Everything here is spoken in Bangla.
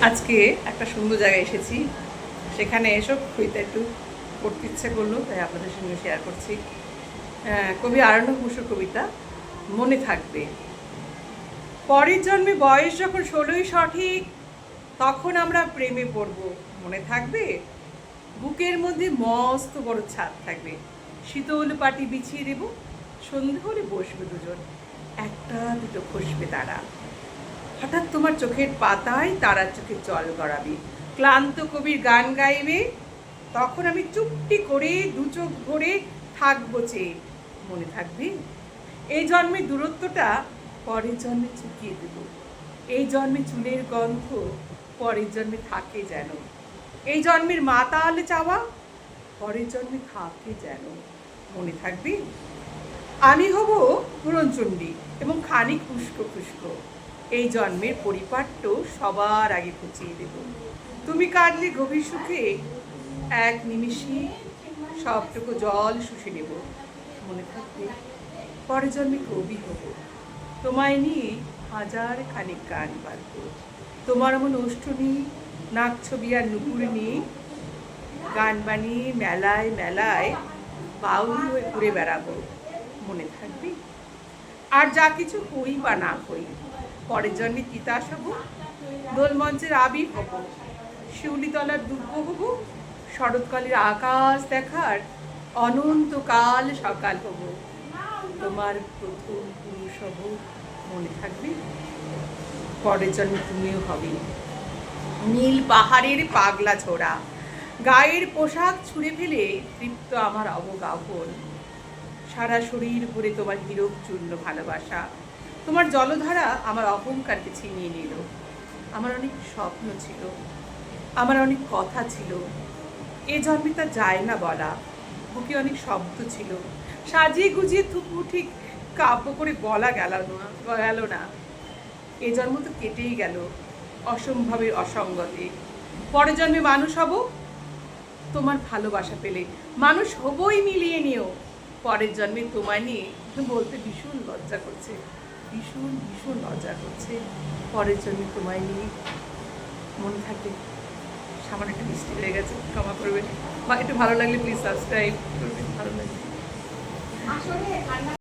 আজকে একটা সুন্দর জায়গায় এসেছি, সেখানে এসব কবিতা একটু পড়তে ইচ্ছে করলো, তাই আপনাদের সঙ্গে শেয়ার করছি। কবি আরণ্যক বসুর কবিতা মনে থাকবে। পরের জন্মে বয়স যখন 16ই সঠিক, তখন আমরা প্রেমে পড়ব, মনে থাকবে। বুকের মধ্যে মস্ত বড় ছাদ থাকবে, শীতল পাটি বিছিয়ে দেব, সন্ধে হলে বসবে দুজন, একটা দুটো খসবে তারা। হঠাৎ তোমার চোখের পাতায় তারার চোখে জল গড়াবে, ক্লান্ত কবির গান গাইবে, তখন আমি চুপটি করে দু চোখ ভরে থাকবো চেয়ে, মনে থাকবে। এই জন্মের দূরত্বটা পরের জন্মে চুকিয়ে দেব, এই জন্মে চুলের গন্ধ পরের জন্মে থাকে যেন, এই জন্মের মাতাল চাওয়া পরের জন্মে থাকে যেন, মনে থাকবে। আমি হব পুরনচণ্ডী এবং খানিক খুস্কো খুস্কো, এই জন্মের পরিপাট্য সবার আগে খুঁচিয়ে দেব। তুমি কাঁদলে গভীর সুখে এক নিমিষে সবটুকু জল শুষে নেব, মনে থাকবে। পরের জন্মে কবি হব, তোমায় নিয়ে হাজার খানিক গান বাঁধব, তোমার এমন ওষ্ঠনী নাক ছবি আর নুপুর নিয়ে গান বানিয়ে মেলায় মেলায় বাউল হয়ে ঘুরে বেড়াবো, মনে থাকবে। আর যা কিছু হই বা না হই, পরের জন্মে তিতাস হব, দোলমঞ্চের আবির হব, শিউলিতলার দুর্গ হব, শরৎকালের আকাশ দেখার অনন্তকাল সকাল হব, তোমার প্রথম পুরুষ হব, মনে থাকবে। পরের জন্মে তুমিও হবে নীল পাহাড়ের পাগলা ছোড়া, গায়ের পোশাক ছুঁড়ে ফেলে তৃপ্ত আমার অবগাহন, সারা শরীর ভরে তোমার হীরক চূর্ণ ভালোবাসা, তোমার জলধারা আমার অহংকারকে ছিনিয়ে নিল। আমার অনেক স্বপ্ন ছিল, আমার অনেক কথা ছিল, এ জন্মে তা যায় না বলা, বুকে অনেক শব্দ ছিল, সাজিয়ে গুজিয়ে থুপু ঠিক কাব্য করে বলা গেল না। এ জন্ম তো কেটেই গেল অসম্ভবের অসঙ্গতে। পরের জন্মে মানুষ হব, তোমার ভালোবাসা পেলে মানুষ হবই মিলিয়ে নিও। পরের জন্মে তোমায় নিয়ে বলতে ভীষণ লজ্জা করছে, ভীষণ ভীষণ লজ্জা করছে। পরের জন্মে তোমায় নিয়ে, মনে থাকে। সামান্য একটা মিষ্টি হয়ে গেছে, ক্ষমা করবেন। বা একটু ভালো লাগলে প্লিজ সাবস্ক্রাইব করবেন, ভালো লাগবে।